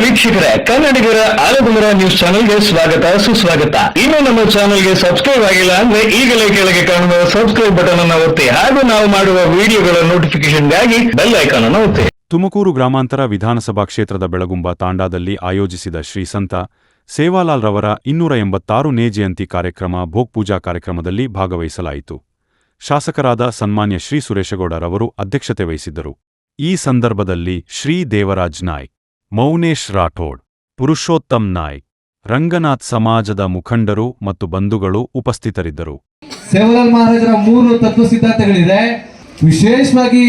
ವೀಕ್ಷಕರೇ, ಕನ್ನಡಿಗರ ಆಲಗುಮರ ನ್ಯೂಸ್ ಚಾನೆಲ್ಗೆ ಸ್ವಾಗತ ಸುಸ್ವಾಗತ. ಇನ್ನು ನಮ್ಮ ಚಾನೆಲ್ಗೆ ಸಬ್ಸ್ಕ್ರೈಬ್ ಆಗಿಲ್ಲ ಅಂದ್ರೆ ಈಗಲೇ ಕೆಳಗೆ ಕಾಣುವ ಸಬ್ಸ್ಕ್ರೈಬ್ ಬಟನ್ ಅನ್ನು ಒತ್ತಿ ಹಾಗೂ ನಾವು ಮಾಡುವ ವಿಡಿಯೋಗಳ ನೋಟಿಫಿಕೇಶನ್ಗಾಗಿ ಬೆಲ್ ಐಕಾನ್ ಅನ್ನು ಒತ್ತಿ. ತುಮಕೂರು ಗ್ರಾಮಾಂತರ ವಿಧಾನಸಭಾ ಕ್ಷೇತ್ರದ ಬೆಳಗುಂಬ ತಾಂಡಾದಲ್ಲಿ ಆಯೋಜಿಸಿದ ಶ್ರೀ ಸಂತ ಸೇವಾಲಾಲ್ ರವರ 286ನೇ ಜಯಂತಿ ಕಾರ್ಯಕ್ರಮ ಭೋಗ್ ಪೂಜಾ ಕಾರ್ಯಕ್ರಮದಲ್ಲಿ ಭಾಗವಹಿಸಲಾಯಿತು. ಶಾಸಕರಾದ ಸನ್ಮಾನ್ಯ ಶ್ರೀ ಸುರೇಶಗೌಡ ರವರು ಅಧ್ಯಕ್ಷತೆ ವಹಿಸಿದ್ದರು. ಈ ಸಂದರ್ಭದಲ್ಲಿ ಶ್ರೀ ದೇವರಾಜ್ ನಾಯ್ಕ್, ಮೌನೇಶ್ ರಾಠೋಡ್, ಪುರುಷೋತ್ತಮ್ ನಾಯ್ಕ್, ರಂಗನಾಥ್ ಸಮಾಜದ ಮುಖಂಡರು ಮತ್ತು ಬಂಧುಗಳು ಉಪಸ್ಥಿತರಿದ್ದರು. ಸೇವಾಲಾಲ್ ಮಹಾರಾಜರ 3 ತತ್ವ ಸಿದ್ಧಾಂತಗಳಿದೆ. ವಿಶೇಷವಾಗಿ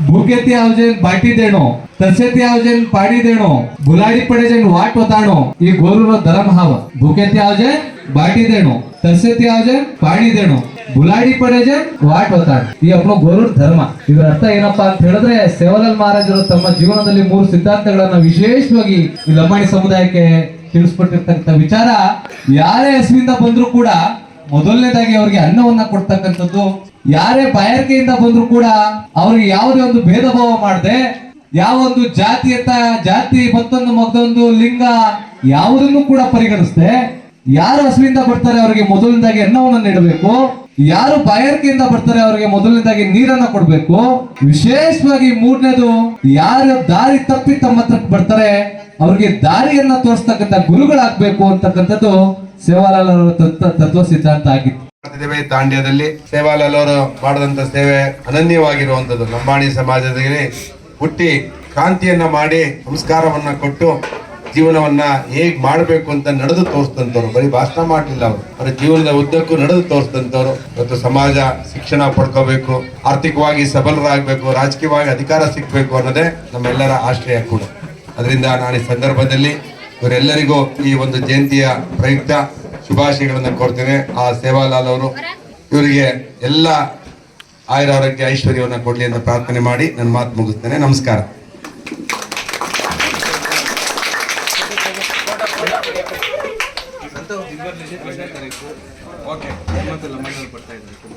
ಭೂಕೆತಿ ಆವಜನ್ ಬಾಟಿ ದೇಣೋ, ತಸೆತಿ ಆವಜನ್ ಪಾಡಿ ದೇಣೋ, ಬುಲಾಡಿ पड़े जन वाट बताणो, ये गोरू धर्म हाव. भूकेती आवजन बाटी देणो, तसेती आवजन पाड़ी देणो, ಬುಲಾಡಿ पड़े जन वाट बताणो, ಈ अपनो गोरू धर्ಮ. ಇದರ ಅರ್ಥ ಏನಪ್ಪಾ ಅಂತ ಹೇಳಿದ್ರೆ, ಸೇವಾಲಾಲ್ ಮಹಾರಾಜರು ತಮ್ಮ ಜೀವನದಲ್ಲಿ 3 ಸಿದ್ಧಾಂತಗಳನ್ನ ವಿಶೇಷವಾಗಿ ಈ ಲಂಬಾಣಿ ಸಮುದಾಯಕ್ಕೆ ತಿಳಿಸ್ಕೊಟ್ಟಿರ್ತಕ್ಕಂಥ ವಿಚಾರ, ಯಾರೇ ಹಸಿವಿಂದ ಬಂದ್ರು ಕೂಡ ಮೊದಲನೇದಾಗಿ ಅವರಿಗೆ ಅನ್ನವನ್ನ ಕೊಡ್ತಕ್ಕಂಥದ್ದು, ಯಾರೇ ಬಾಯಾರಿಕೆಯಿಂದ ಬಂದ್ರು ಕೂಡ ಅವ್ರಿಗೆ ಯಾವುದೇ ಒಂದು ಭೇದ ಭಾವ ಮಾಡದೆ, ಯಾವ ಒಂದು ಜಾತಿ ಮತ್ತೊಂದು ಲಿಂಗ ಯಾವುದನ್ನು ಕೂಡ ಪರಿಗಣಿಸದೆ, ಯಾರು ಹಸುವಿಂದ ಬರ್ತಾರೆ ಅವರಿಗೆ ಮೊದಲನೇದಾಗಿ ಅನ್ನವನ್ನ ನೀಡಬೇಕು, ಯಾರು ಬಾಯಾರಿಕೆಯಿಂದ ಬರ್ತಾರೆ ಅವರಿಗೆ ಮೊದಲನೇದಾಗಿ ನೀರನ್ನ ಕೊಡ್ಬೇಕು. ವಿಶೇಷವಾಗಿ 3ನೇದು, ಯಾರು ದಾರಿ ತಪ್ಪಿ ತಮ್ಮ ಹತ್ರ ಬರ್ತಾರೆ ಅವ್ರಿಗೆ ದಾರಿಯನ್ನ ತೋರಿಸ್ತಕ್ಕಂಥ ಗುರುಗಳಾಗಬೇಕು ಅಂತಕ್ಕಂಥದ್ದು ಸೇವಾಲಾಲ್ ಅವರ ತತ್ವ ಸಿದ್ಧಾಂತ ಆಗಿತ್ತು. ತಾಂಡ್ಯದಲ್ಲಿ ಸೇವಾಲಾಲ್ ಅವರು ಮಾಡಿದಂತ ಸೇವೆ ಅನನ್ಯವಾಗಿರುವಂತದ್ದು. ಲಂಬಾಣಿ ಸಮಾಜದಲ್ಲಿ ಹುಟ್ಟಿ ಕ್ರಾಂತಿಯನ್ನ ಮಾಡಿ ಸಂಸ್ಕಾರವನ್ನ ಕೊಟ್ಟು ಜೀವನವನ್ನ ಹೇಗ್ ಮಾಡಬೇಕು ಅಂತ ನಡೆದು ತೋರಿಸ್ತಂತವ್ರು. ಬರೀ ಭಾಷಣ ಮಾಡಲಿಲ್ಲ ಅವರು, ಅವರ ಜೀವನದ ಉದ್ದಕ್ಕೂ ನಡೆದು ತೋರಿಸ್ತಂತವ್ರು. ಇವತ್ತು ಸಮಾಜ ಶಿಕ್ಷಣ ಪಡ್ಕೋಬೇಕು, ಆರ್ಥಿಕವಾಗಿ ಸಬಲರಾಗಬೇಕು, ರಾಜಕೀಯವಾಗಿ ಅಧಿಕಾರ ಸಿಗ್ಬೇಕು ಅನ್ನೋದೇ ನಮ್ಮೆಲ್ಲರ ಆಶ್ರಯ ಕೂಡ. ಅದರಿಂದ ನಾನು ಈ ಸಂದರ್ಭದಲ್ಲಿ ಇವರೆಲ್ಲರಿಗೂ ಈ ಒಂದು ಜಯಂತಿಯ ಪ್ರಯುಕ್ತ ಶುಭಾಶಯಗಳನ್ನು ಕೊಡ್ತೇನೆ. ಆ ಸೇವಾಲಾಲ್ ಅವರು ಇವರಿಗೆ ಎಲ್ಲ ಆಯುರಾರೋಗ್ಯ ಐಶ್ವರ್ಯವನ್ನು ಕೊಡ್ಲಿ ಅಂತ ಪ್ರಾರ್ಥನೆ ಮಾಡಿ ನನ್ನ ಮಾತು ಮುಗಿಸ್ತೇನೆ. ನಮಸ್ಕಾರ.